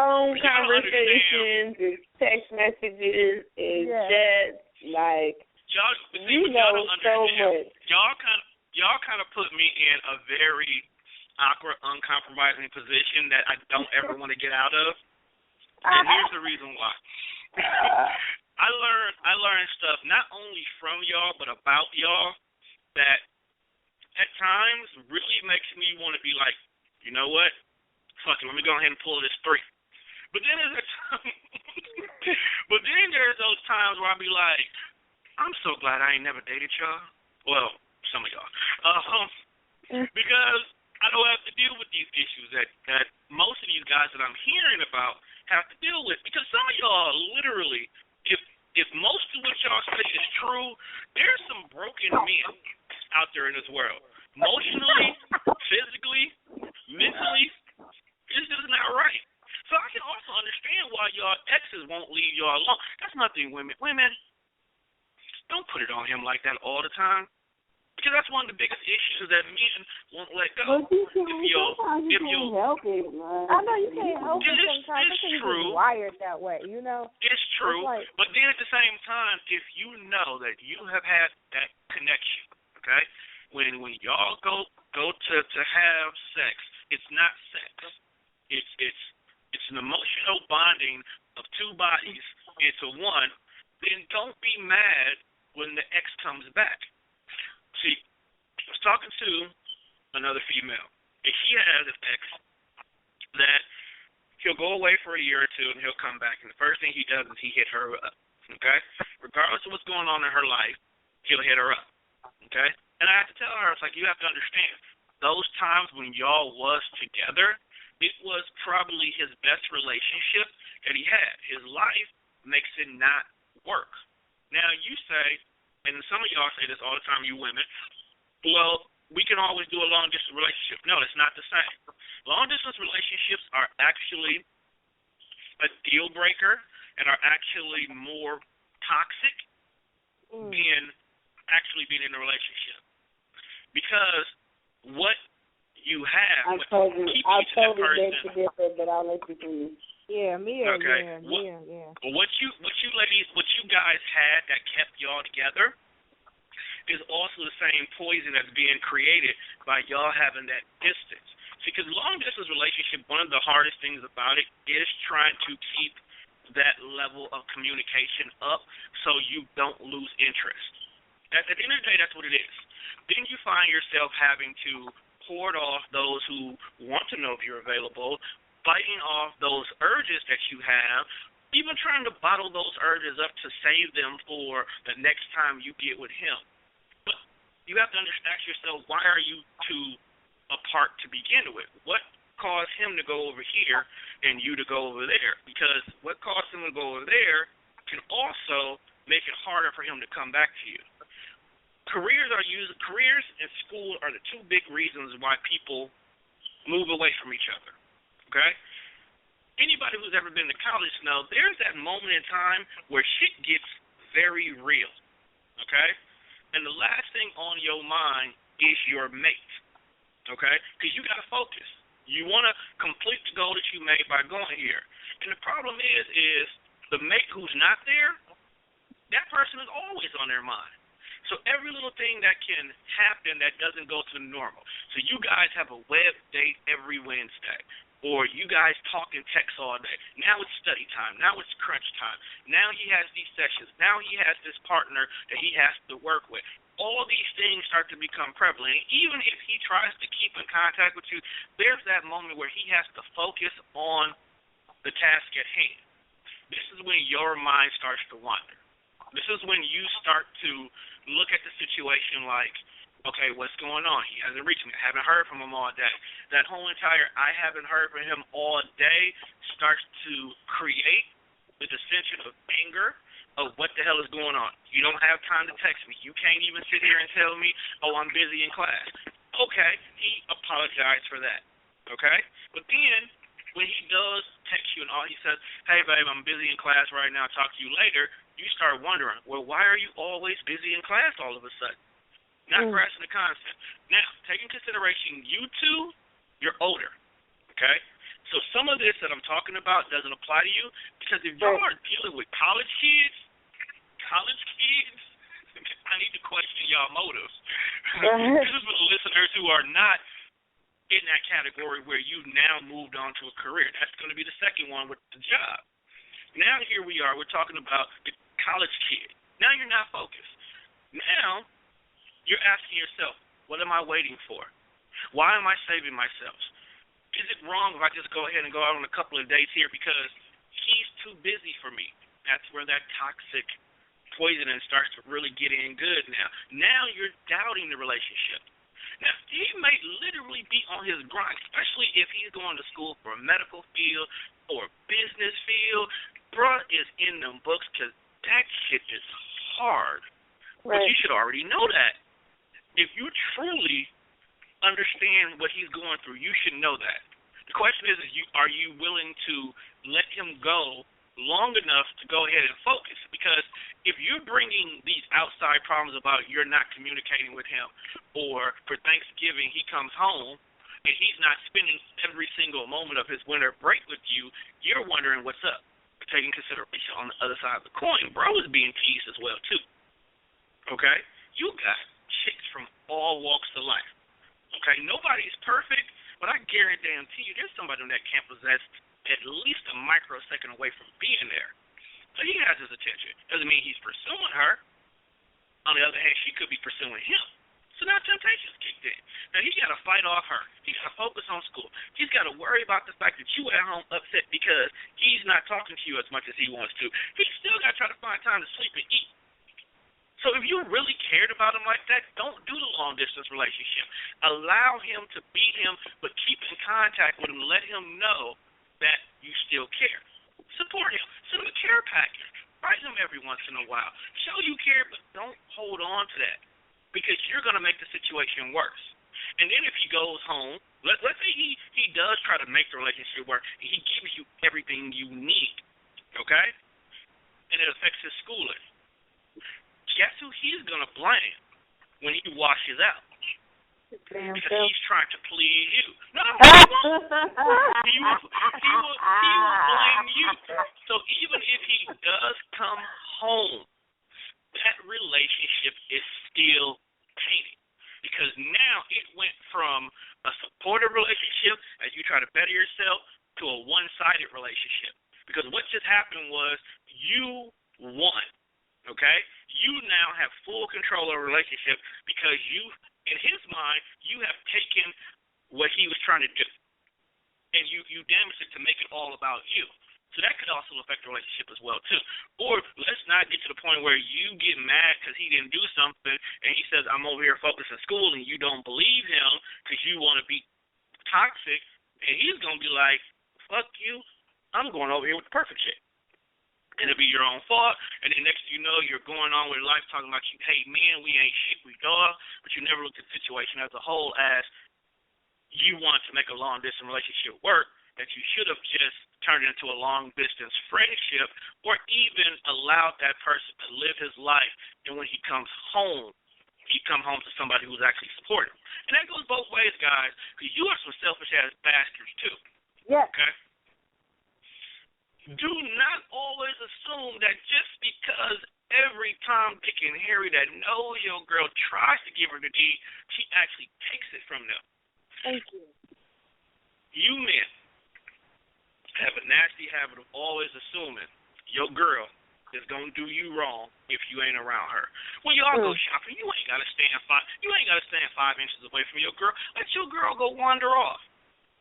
phone conversations, it's text messages, it's just like y'all, you know so much. Y'all kind of put me in a very awkward, uncompromising position that I don't ever want to get out of. And here's the reason why. I learned stuff not only from y'all but about y'all that at times really makes me want to be like, you know what? Fuck it, let me go ahead and pull this 3. But then there's those times where I'll be like, I'm so glad I ain't never dated y'all. Well, some of y'all. Because I don't have to deal with these issues that most of these guys that I'm hearing about have to deal with. Because some of y'all literally, if most of what y'all say is true, there's some broken men out there in this world. Emotionally, physically, mentally, it's just not right. So I can also understand why y'all exes won't leave y'all alone. That's nothing, women. Women, don't put it on him like that all the time. Because that's one of the biggest issues that men won't let go. But you can't help it, man. I know you can't help it sometimes. It's true. Wired that way, you know? It's true. Like, but then at the same time, if you know that you have had that connection, okay? When y'all go to have sex, it's not sex. It's an emotional bonding of 2 bodies into one. Then don't be mad when the ex comes back. See, I was talking to another female, and she has an ex that he'll go away for a year or 2, and he'll come back, and the first thing he does is he hit her up, okay? Regardless of what's going on in her life, he'll hit her up, okay? And I have to tell her, it's like, you have to understand, those times when y'all was together, it was probably his best relationship that he had. His life makes it not work. Now, you say, and some of y'all say this all the time, you women, well, we can always do a long-distance relationship. No, it's not the same. Long-distance relationships are actually a deal breaker and are actually more toxic than actually being in a relationship. Because what you have, I totally beg to differ, but I'll let you finish. Yeah, yeah. What you guys had that kept y'all together is also the same poison that's being created by y'all having that distance. See, because long-distance relationship, one of the hardest things about it is trying to keep that level of communication up so you don't lose interest. At the end of the day, that's what it is. Then you find yourself having to hoard off those who want to know if you're available, fighting off those urges that you have, even trying to bottle those urges up to save them for the next time you get with him. But you have to ask yourself, why are you two apart to begin with? What caused him to go over here and you to go over there? Because what caused him to go over there can also make it harder for him to come back to you. Careers and school are the 2 big reasons why people move away from each other. Okay? Anybody who's ever been to college knows there's that moment in time where shit gets very real. Okay? And the last thing on your mind is your mate. Okay? Because you got to focus. You want to complete the goal that you made by going here. And the problem is the mate who's not there, that person is always on their mind. So every little thing that can happen that doesn't go to the normal. So you guys have a web date every Wednesday. Or you guys talk and text all day. Now it's study time. Now it's crunch time. Now he has these sessions. Now he has this partner that he has to work with. All these things start to become prevalent. And even if he tries to keep in contact with you, there's that moment where he has to focus on the task at hand. This is when your mind starts to wander. This is when you start to look at the situation like, okay, what's going on? He hasn't reached me. I haven't heard from him all day. That whole entire I haven't heard from him all day starts to create the dissension of anger of what the hell is going on. You don't have time to text me. You can't even sit here and tell me, oh, I'm busy in class. Okay, he apologized for that. Okay? But then when he does text you and all he says, hey, babe, I'm busy in class right now. I'll talk to you later. You start wondering, well, why are you always busy in class all of a sudden? Not grasping the concept. Now, take in consideration, you two, you're older, okay? So some of this that I'm talking about doesn't apply to you because if y'all are dealing with college kids, I need to question y'all motives. This is for the listeners who are not in that category where you've now moved on to a career. That's going to be the second one with the job. Now here we are. We're talking about the college kid. Now you're not focused. Now you're asking yourself, what am I waiting for? Why am I saving myself? Is it wrong if I just go ahead and go out on a couple of dates here because he's too busy for me? That's where that toxic poisoning starts to really get in good now. Now you're doubting the relationship. Now, he may literally be on his grind, especially if he's going to school for a medical field or a business field. Bruh is in them books because that shit is hard. Right. But you should already know that. If you truly understand what he's going through, you should know that. The question is are you willing to let him go long enough to go ahead and focus? Because if you're bringing these outside problems about you're not communicating with him, or for Thanksgiving he comes home and he's not spending every single moment of his winter break with you, you're wondering what's up. Taking consideration on the other side of the coin, bro is being teased as well too. Okay? You got chicks from all walks of life. Okay? Nobody's perfect, but I guarantee you there's somebody that can't possess at least a microsecond away from being there. So he has his attention. Doesn't mean he's pursuing her. On the other hand, she could be pursuing him. So now temptation's kicked in. Now he's got to fight off her. He's got to focus on school. He's got to worry about the fact that you at home upset because he's not talking to you as much as he wants to. He's still got to try to find time to sleep and eat. So if you really cared about him like that, don't do the long-distance relationship. Allow him to beat him, but keep in contact with him. Let him know that you still care. Support him. Send him a care package. Write him every once in a while. Show you care, but don't hold on to that because you're going to make the situation worse. And then if he goes home, let's say he does try to make the relationship work, and he gives you everything you need, okay? And it affects his schooling. Guess who he's going to blame when he washes out? Because he's trying to please you. No, he will blame you. So even if he does come home, that relationship is still tainted. Because now it went from a supportive relationship as you try to better yourself to a one-sided relationship. Because what just happened was you won, okay? You now have full control of the relationship because you, in his mind, you have taken what he was trying to do. And you damaged it to make it all about you. So that could also affect the relationship as well, too. Or let's not get to the point where you get mad because he didn't do something and he says, I'm over here focused on school, and you don't believe him because you want to be toxic, and he's going to be like, fuck you, I'm going over here with the perfect chick. And it'll be your own fault, and then next thing you know, you're going on with life talking about you hate men, we ain't shit, we dog, but you never looked at the situation as a whole as you want to make a long-distance relationship work, that you should have just turned it into a long-distance friendship or even allowed that person to live his life, and when he comes home, he come home to somebody who's actually supportive. And that goes both ways, guys, because you are some selfish-ass bastards, too. Yeah. Okay? Do not always assume that just because every Tom, Dick, and Harry that knows your girl tries to give her the deed, she actually takes it from them. Thank you. You men have a nasty habit of always assuming your girl is going to do you wrong if you ain't around her. When y'all go shopping, you ain't got to stand 5 inches away from your girl. Let your girl go wander off.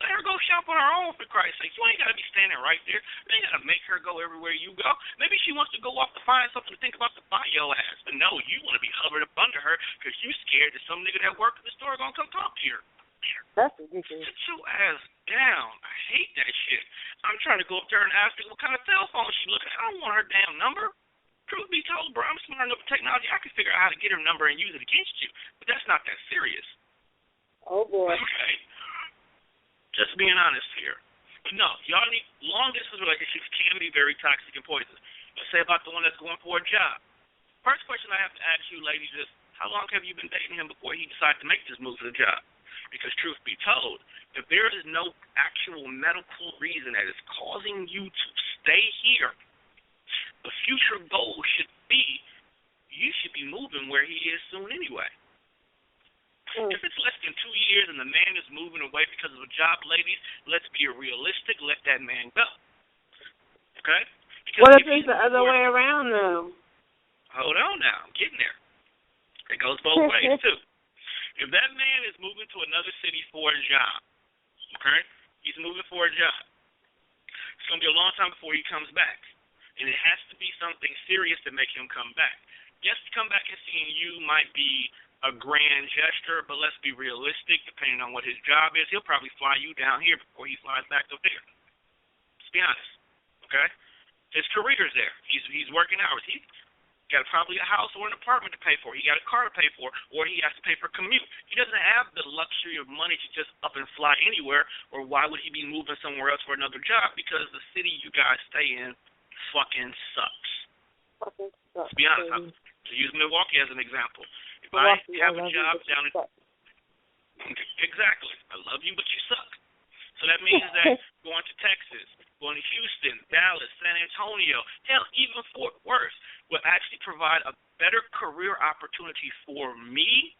Let her go shop on her own, for Christ's sake. You ain't got to be standing right there. You ain't got to make her go everywhere you go. Maybe she wants to go off to find something to think about to buy your ass. But no, you want to be hovered up under her because you scared that some nigga that worked at the store going to come talk to you. That's ridiculous. Sit your ass down. I hate that shit. I'm trying to go up there and ask her what kind of cell phone she looking at. I don't want her damn number. Truth be told, bro, I'm smart enough with technology. I can figure out how to get her number and use it against you. But that's not that serious. Oh, boy. Okay. Just being honest here. No, y'all need long-distance relationships can be very toxic and poisonous. Let's say about the one that's going for a job. First question I have to ask you, ladies, is how long have you been dating him before he decided to make this move to the job? Because truth be told, if there is no actual medical reason that is causing you to stay here, the future goal should be you should be moving where he is soon anyway. If it's less than 2 years and the man is moving away because of a job, ladies, let's be realistic. Let that man go. Okay? Because what if it's the other way around, though? Hold on now. I'm getting there. It goes both ways, too. If that man is moving to another city for a job, okay? He's moving for a job. It's going to be a long time before he comes back. And it has to be something serious to make him come back. Yes, to come back and seeing you might be a grand gesture, but let's be realistic. Depending on what his job is, he'll probably fly you down here before he flies back up there. Let's be honest, okay? His career's there. He's working hours. He's got probably a house or an apartment to pay for. He got a car to pay for, or he has to pay for commute. He doesn't have the luxury of money to just up and fly anywhere, or why would he be moving somewhere else for another job? Because the city you guys stay in fucking sucks. Let's be honest. I'm to use Milwaukee as an example. If I have a job down in... Exactly. I love you, but you suck. So that means that going to Texas, going to Houston, Dallas, San Antonio, hell, even Fort Worth will actually provide a better career opportunity for me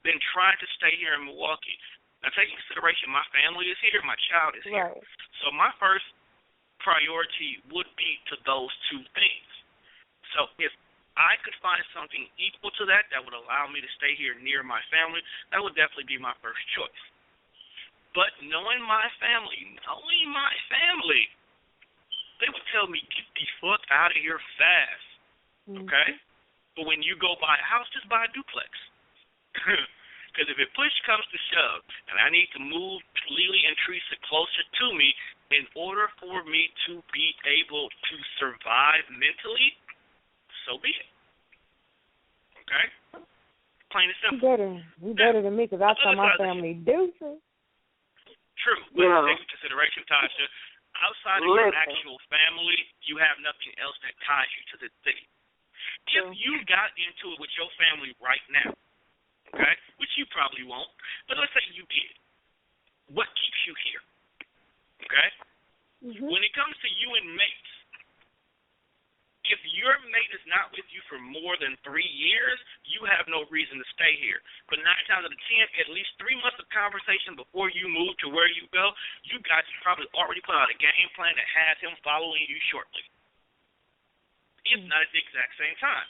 than trying to stay here in Milwaukee. Now, take into consideration my family is here, my child is here. Right. So my first priority would be to those two things. So if I could find something equal to that would allow me to stay here near my family, that would definitely be my first choice. But knowing my family, they would tell me, get the fuck out of here fast. Okay? But when you go buy a house, just buy a duplex. Because if it push comes to shove, and I need to move Lily and Teresa closer to me in order for me to be able to survive mentally, so be it. Okay? Plain and simple. You better than me, because I tell my family deuces. True. But take into consideration, Tasha, outside of your actual family, you have nothing else that ties you to the city. If you got into it with your family right now, okay, which you probably won't, but let's say you did, what keeps you here? Okay? When it comes to you and mates, if your mate is not with you for more than 3 years, you have no reason to stay here. But 9 times out of 10, at least 3 months of conversation before you move to where you go, you guys probably already put out a game plan that has him following you shortly. If not at the exact same time.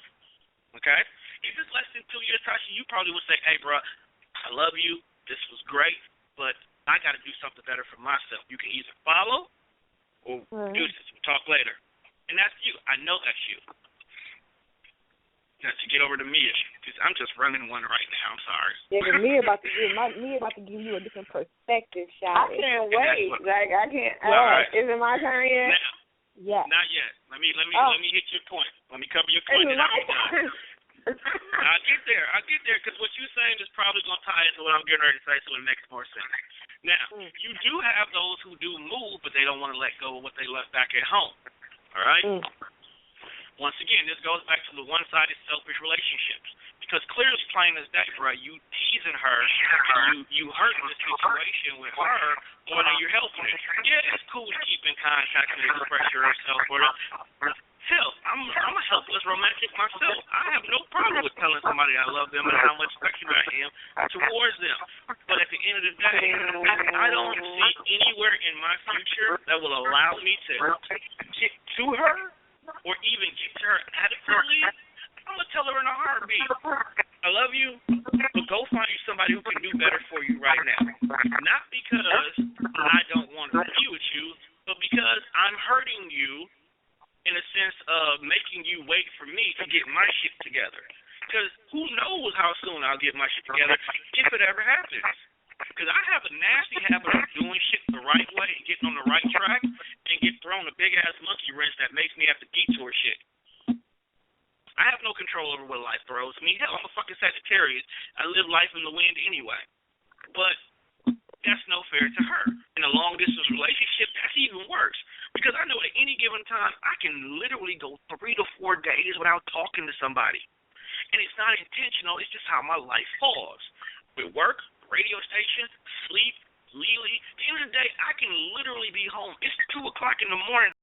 Okay? If it's less than 2 years, Tasha, you probably would say, hey, bro, I love you. This was great, but I got to do something better for myself. You can either follow or do this. We'll talk later. And that's you. I know that's you. Now, to get over to Mia, because I'm just running one right now. I'm sorry. Yeah, but Mia about to give you a different perspective, Shawty. I can't wait. I can't. All right. Is it my turn yet? Now, yeah. Not yet. Let me hit your point. Let me cover your point. Then I'll be done. I'll get there, because what you're saying is probably going to tie into what I'm getting ready to say, so it makes more sense. Now, you do have those who do move, but they don't want to let go of what they left back at home. All right? Once again, this goes back to the one-sided selfish relationships. Because clearly, plain as day, bro, you teasing her, you hurting the situation with her more than you're helping her. Yeah, it's cool to keep in contact and express yourself with her. Hell, I'm a helpless romantic myself. I have no problem with telling somebody I love them and how much affection I am towards them. But at the end of the day, I don't see anywhere in my future that will allow me to get to her or even get to her adequately. I'm going to tell her in a heartbeat, I love you, but go find you somebody who can do better for you right now. Not because I don't want to be with you, but because I'm hurting you in a sense of making you wait for me to get my shit together. Because who knows how soon I'll get my shit together if it ever happens. Because I have a nasty habit of doing shit the right way and getting on the right track and get thrown a big-ass monkey wrench that makes me have to detour shit. I have no control over what life throws me. Hell, I'm a fucking Sagittarius. I live life in the wind anyway. But that's no fair to her. In a long-distance relationship, that's even worse. Because I know at any given time, I can literally go 3 to 4 days without talking to somebody. And it's not intentional. It's just how my life falls. With work, radio station, sleep, legally. At the end of the day, I can literally be home. It's 2 o'clock in the morning.